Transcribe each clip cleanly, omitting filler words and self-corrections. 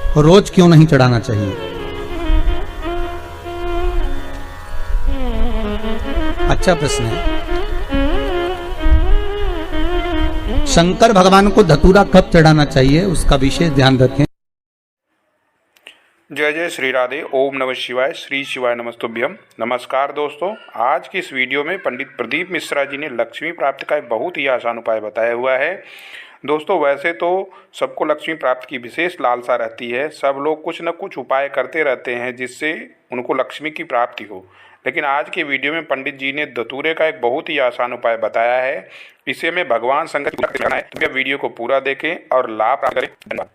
रोज क्यों नहीं चढ़ाना चाहिए? अच्छा प्रश्न है। शंकर भगवान को धतूरा कब चढ़ाना चाहिए उसका विशेष ध्यान रखें। जय जय श्री राधे। ओम नमः शिवाय। श्री शिवाय नमस्तुभ्यम। नमस्कार दोस्तों, आज की इस वीडियो में पंडित प्रदीप मिश्रा जी ने लक्ष्मी प्राप्ति का एक बहुत ही आसान उपाय बताया हुआ है। दोस्तों, वैसे तो सबको लक्ष्मी प्राप्ति की विशेष लालसा रहती है, सब लोग कुछ न कुछ उपाय करते रहते हैं जिससे उनको लक्ष्मी की प्राप्ति हो, लेकिन आज के वीडियो में पंडित जी ने धतूरे का एक बहुत ही आसान उपाय बताया है। इसे में भगवान शंकर की पूजा करना है, तो वीडियो को पूरा देखें और लाभ प्राप्त करें। धन्यवाद।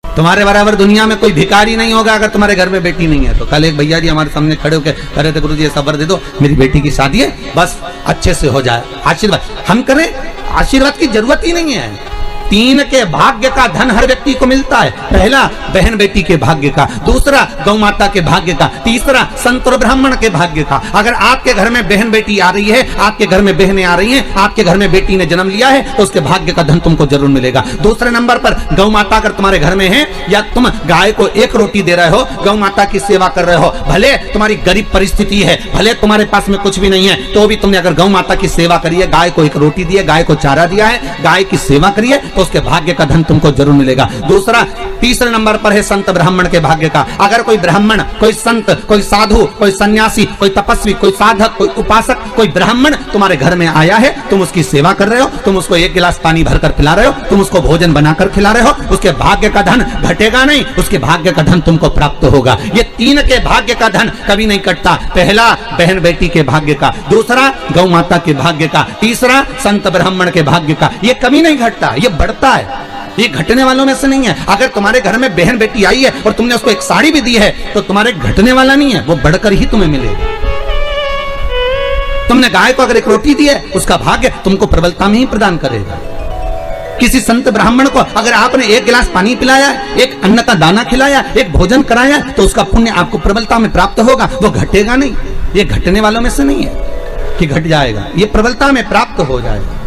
तुम्हारे बराबर दुनिया में कोई भिखारी नहीं होगा अगर तुम्हारे घर में बेटी नहीं है तो। कल एक भैया जी हमारे सामने खड़े होकर कह रहे थे, गुरु जी ऐसा वर दे दो, मेरी बेटी की शादी है, बस अच्छे से हो जाए, आशीर्वाद। हम करें, आशीर्वाद की जरूरत ही नहीं है। 3 के भाग्य का धन हर व्यक्ति को मिलता है। पहला बहन बेटी के भाग्य का, दूसरा गौ माता के भाग्य का, तीसरा संत और ब्राह्मण के भाग्य का। अगर आपके घर में बहन बेटी आ रही है, आपके घर में बहनें आ रही हैं, आपके घर में बेटी ने जन्म लिया है, तो उसके भाग्य का धन तुमको जरूर मिलेगा। दूसरे नंबर पर गौ माता अगर तुम्हारे घर में है, या तुम गाय को 1 रोटी दे रहे हो, गौ माता की सेवा कर रहे हो, भले तुम्हारी गरीब परिस्थिति है, भले तुम्हारे पास में कुछ भी नहीं है, तो भी तुमने अगर गौ माता की सेवा करी है, गाय को 1 रोटी दी है, गाय को चारा दिया है, गाय की सेवा करी है, उसके भाग्य का धन तुमको जरूर मिलेगा। तीसरे नंबर पर है संत ब्राह्मण के भाग्य का। अगर कोई ब्राह्मण, कोई संत, कोई साधु, कोई सन्यासी, कोई तपस्वी, कोई साधक, कोई उपासक, कोई ब्राह्मण तुम्हारे घर में आया है, तुम उसकी सेवा कर रहे हो, तुम उसको 1 गिलास पानी भरकर पिला रहे हो, तुम उसको भोजन बनाकर खिला रहे हो, उसके भाग्य का धन घटेगा नहीं, उसके भाग्य का धन तुमको प्राप्त होगा। ये 3 के भाग्य का धन कभी नहीं कटता। पहला बहन बेटी के भाग्य का, दूसरा गौ माता के भाग्य का, तीसरा संत ब्राह्मण के भाग्य का। ये कभी नहीं घटता, ये बढ़ता है, ये घटने वालों में से नहीं है। अगर तुम्हारे घर में बहन बेटी आई है और तुमने उसको 1 साड़ी भी दी है, तो तुम्हारे घटने वाला नहीं है, वो बढ़कर ही तुम्हें मिलेगा। तुमने गाय को अगर 1 रोटी दी है, उसका भाग्य तुमको प्रबलता में ही प्रदान करेगा। किसी संत ब्राह्मण को अगर आपने 1 गिलास पानी पिलाया, 1 अन्न का दाना खिलाया, 1 भोजन कराया, तो उसका पुण्य आपको प्रबलता में प्राप्त होगा, वो घटेगा नहीं। ये घटने वालों में से नहीं है कि घट जाएगा, ये प्रबलता में प्राप्त हो जाएगा।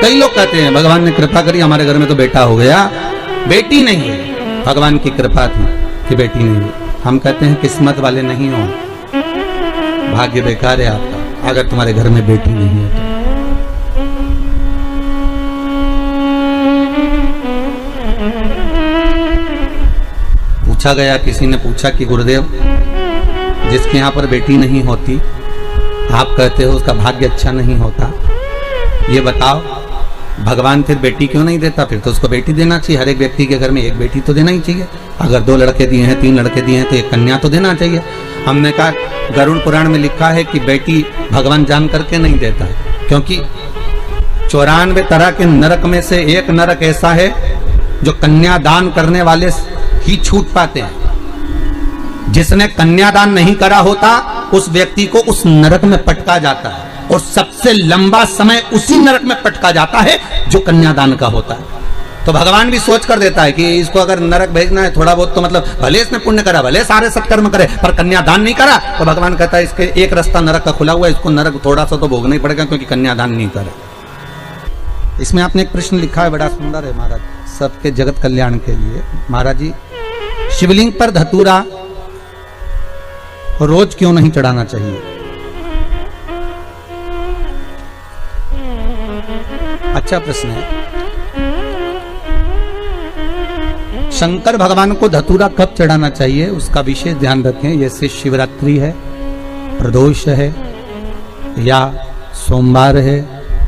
कई लोग कहते हैं भगवान ने कृपा करी, हमारे घर में तो बेटा हो गया, बेटी नहीं है, भगवान की कृपा थी कि बेटी नहीं है। हम कहते हैं किस्मत वाले नहीं हो, भाग्य बेकार है आपका अगर तुम्हारे घर में बेटी नहीं है तो। पूछा गया, किसी ने पूछा कि गुरुदेव, जिसके यहाँ पर बेटी नहीं होती, आप कहते हो उसका भाग्य अच्छा नहीं होता, ये बताओ भगवान फिर बेटी क्यों नहीं देता? फिर तो उसको बेटी देना चाहिए। हर एक व्यक्ति के घर में 1 बेटी तो देना ही चाहिए। अगर 2 लड़के दिए हैं, 3 लड़के दिए हैं, तो 1 कन्या तो देना चाहिए। हमने कहा गरुड़ पुराण में लिखा है कि बेटी भगवान जान करके नहीं देता, क्योंकि 94 तरह के नरक में से एक नरक ऐसा है जो कन्यादान करने वाले ही छूट पाते हैं। जिसने कन्यादान नहीं करा होता उस व्यक्ति को उस नरक में पटका जाता है, और सबसे लंबा समय उसी नरक में पटका जाता है जो कन्यादान का होता है। तो भगवान भी सोच कर देता है कि इसको अगर नरक भेजना है थोड़ा बहुत, तो मतलब भले इसने पुण्य करा, भले सारे सत्कर्म करे, पर कन्यादान नहीं करा, तो भगवान कहता है इसके एक रास्ता नरक का खुला हुआ है, इसको नरक थोड़ा सा तो भोगना ही पड़ेगा क्योंकि कन्यादान नहीं करे। इसमें आपने एक प्रश्न लिखा है, बड़ा सुंदर है महाराज, सबके जगत कल्याण के लिए। महाराज जी, शिवलिंग पर धतूरा रोज क्यों नहीं चढ़ाना चाहिए? अच्छा प्रश्न है। शंकर भगवान को धतूरा कब चढ़ाना चाहिए उसका विशेष ध्यान रखें। जैसे शिवरात्रि है, प्रदोष है, या सोमवार है,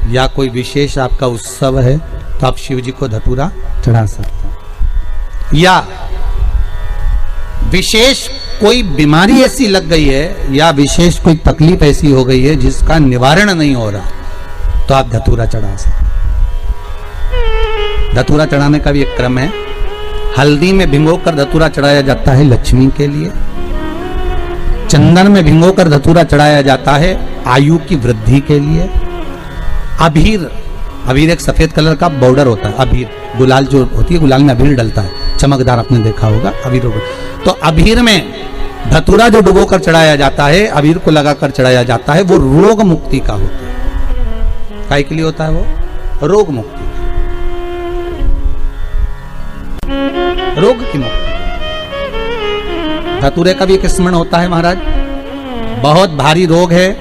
या कोई विशेष आपका उत्सव है, तो आप शिव जी को धतूरा चढ़ा सकते हैं। या विशेष कोई बीमारी ऐसी लग गई है, या विशेष कोई तकलीफ ऐसी हो गई है जिसका निवारण नहीं हो रहा, तो आप धतूरा चढ़ा सकते हैं। धतूरा चढ़ाने का भी एक क्रम है। हल्दी में भिगोकर धतूरा चढ़ाया जाता है लक्ष्मी के लिए। चंदन में भिगोकर धतूरा चढ़ाया जाता है आयु की वृद्धि के लिए। अबीर, अबीर एक सफेद कलर का बॉर्डर होता है, अबीर गुलाल जो होती है, गुलाल में अबीर डलता है, चमकदार, आपने देखा होगा अबीर। तो अबीर में धतूरा जो डुबो कर चढ़ाया जाता है, अबीर को लगाकर चढ़ाया जाता है, वो रोग मुक्ति का होता है। काय के लिए होता है? वो रोग मुक्ति, रोग की मुक्ति। धतूरे का भी एक स्मरण होता है महाराज। बहुत भारी रोग है,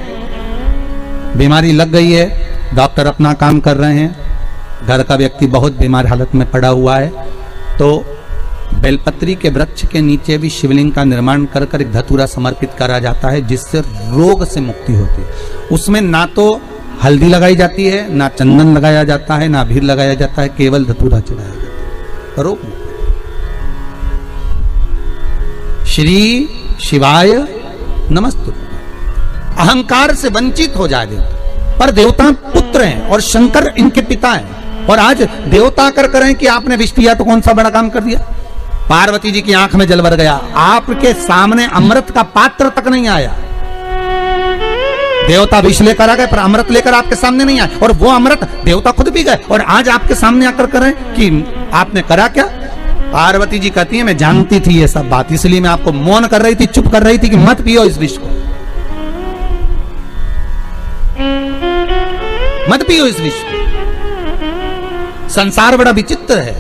बीमारी लग गई है, डॉक्टर अपना काम कर रहे हैं, घर का व्यक्ति बहुत बीमार हालत में पड़ा हुआ है, तो बेलपत्री के वृक्ष के नीचे भी शिवलिंग का निर्माण कर कर एक धतूरा समर्पित करा जाता है, जिससे रोग से मुक्ति होती है। उसमें ना तो हल्दी लगाई जाती है, ना चंदन लगाया जाता है, ना अबीर लगाया जाता है, केवल धतूरा चढ़ाया जाता है। रोग मुक्ति। श्री शिवाय नमस्तु। अहंकार से वंचित हो जाए देवता, पर देवता पुत्र हैं और शंकर इनके पिता हैं, और आज देवता कर करें कि आपने विष पिया तो कौन सा बड़ा काम कर दिया। पार्वती जी की आंख में जल भर गया, आपके सामने अमृत का पात्र तक नहीं आया। देवता विष लेकर आ गए पर अमृत लेकर आपके सामने नहीं आए, और वो अमृत देवता खुद पी गए, और आज आपके सामने आकर करें कि आपने करा क्या। पार्वती जी कहती है मैं जानती थी ये सब बात, इसलिए मैं आपको मौन कर रही थी, चुप कर रही थी कि मत पियो इस विष को, मत पियो इस विष को। संसार बड़ा विचित्र है,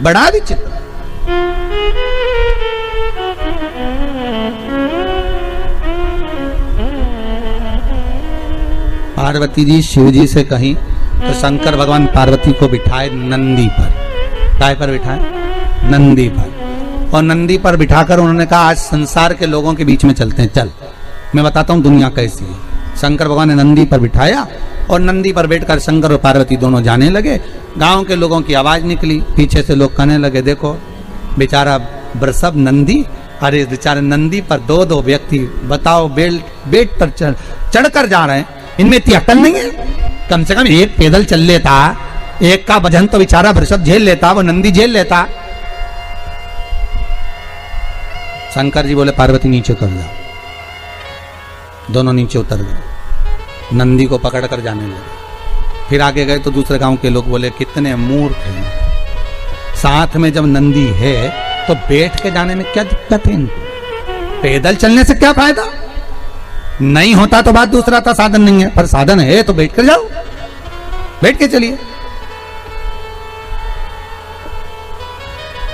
बड़ा विचित्र। पार्वती जी शिव जी से कहीं तो शंकर भगवान पार्वती को बिठाए नंदी पर। काय पर बिठाए? नंदी पर। और नंदी पर बिठाकर उन्होंने कहा आज संसार के लोगों के बीच में चलते हैं, चल मैं बताता हूं दुनिया कैसी है। शंकर भगवान ने नंदी पर बिठाया और नंदी पर बैठकर शंकर और पार्वती दोनों जाने लगे। गांव के लोगों की आवाज निकली, पीछे से लोग कहने लगे देखो बेचारा बरसब नंदी, अरे बेचारे नंदी पर दो दो व्यक्ति, बताओ बेट पर चढ़कर जा रहे हैं, इनमें इतनी अकल नहीं है। कम से कम एक पैदल चल लेता, एक का वजन तो बेचारा वृषभ झेल लेता, वो नंदी झेल लेता। शंकर जी बोले पार्वती नीचे उतर जाओ। दोनों नीचे उतर गए, नंदी को पकड़ कर जाने लगे। फिर आगे गए तो दूसरे गांव के लोग बोले कितने मूर्ख हैं, साथ में जब नंदी है तो बैठ के जाने में क्या दिक्कत है इनको, पैदल चलने से क्या फायदा। नहीं होता तो बात दूसरा था, साधन नहीं है, पर साधन है तो बैठ कर जाओ, बैठ के चलिए।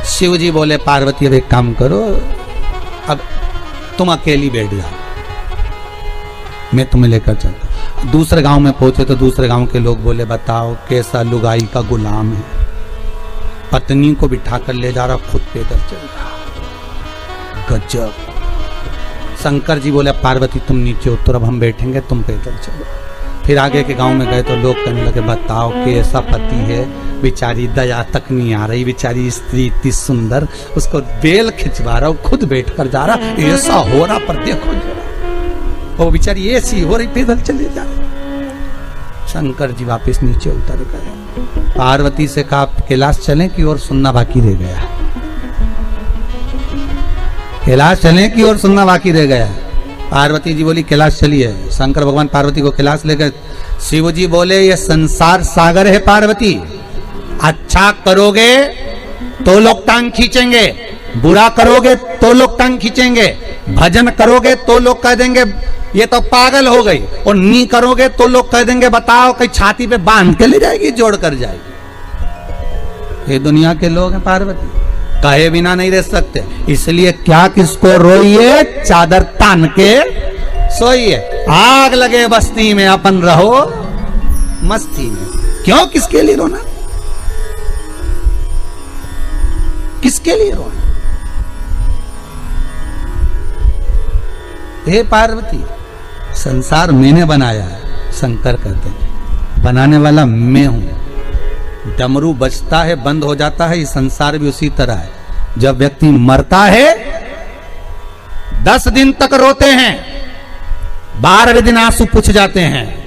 शिव जी बोले पार्वती अब एक काम करो, अब तुम अकेली बैठ जाओ, मैं तुम्हें लेकर चलता। दूसरे गांव में पहुंचे तो दूसरे गांव के लोग बोले बताओ कैसा लुगाई का गुलाम है, पत्नी को बिठा कर ले जा रहा, खुद पैदल चल रहा, गजब। शंकर जी बोले पार्वती तुम नीचे उतर, अब हम बैठेंगे, तुम पैदल चलो। फिर आगे के गांव में गए तो लोग कहने लगे बताओ कैसा पति है, बेचारी दया तक नहीं आ रही, बेचारी स्त्री इतनी सुंदर, उसको बेल खिंचवा रहा, खुद बैठ कर जा रहा, ऐसा हो रहा, पर देखो जरा वो बेचारी ऐसी हो रही, पैदल चले जा रहे। शंकर जी वापस नीचे उतर गए। पार्वती से कहा कैलाश चलें कि और सुनना बाकी रह गया, कैलाश चलें कि और सुनना बाकी रह गया। पार्वती जी बोली कैलाश चलिए। शंकर भगवान पार्वती को कैलाश ले गए। शिव जी बोले ये संसार सागर है पार्वती, अच्छा करोगे तो लोग टांग खींचेंगे, बुरा करोगे तो लोग टांग खींचेंगे, भजन करोगे तो लोग कह देंगे ये तो पागल हो गई, और नहीं करोगे तो लोग कह देंगे बताओ कहीं छाती पे बांध के ले जाएगी, जोड़ कर जाएगी। ये दुनिया के लोग हैं पार्वती, कहे बिना नहीं रह सकते, इसलिए क्या किसको रोइए, चादर तान के सोइए। आग लगे बस्ती में अपन रहो मस्ती में, क्यों किसके लिए रोना, किसके लिए रोना। हे पार्वती संसार मैंने बनाया है, शंकर कहते हैं बनाने वाला मैं हूं। डमरू बजता है बंद हो जाता है, ये संसार भी उसी तरह है। जब व्यक्ति मरता है 10 दिन तक रोते हैं, 12वें दिन आंसू पूछ जाते हैं,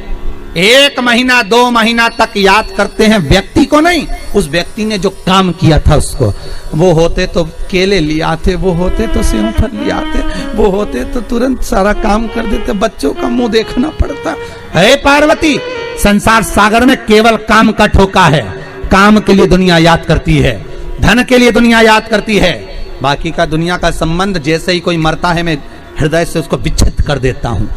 1 महीना 2 महीना तक याद करते हैं व्यक्ति को नहीं, उस व्यक्ति ने जो काम किया था उसको। वो होते तो केले ले आते, वो होते तो सेवफल ले आते, वो होते तो तुरंत सारा काम कर देते, बच्चों का मुंह देखना पड़ता है। पार्वती संसार सागर में केवल काम का ठोका है, काम के लिए दुनिया याद करती है, धन के लिए दुनिया याद करती है, बाकी का दुनिया का संबंध जैसे ही कोई मरता है मैं हृदय से उसको विच्छेद कर देता हूँ।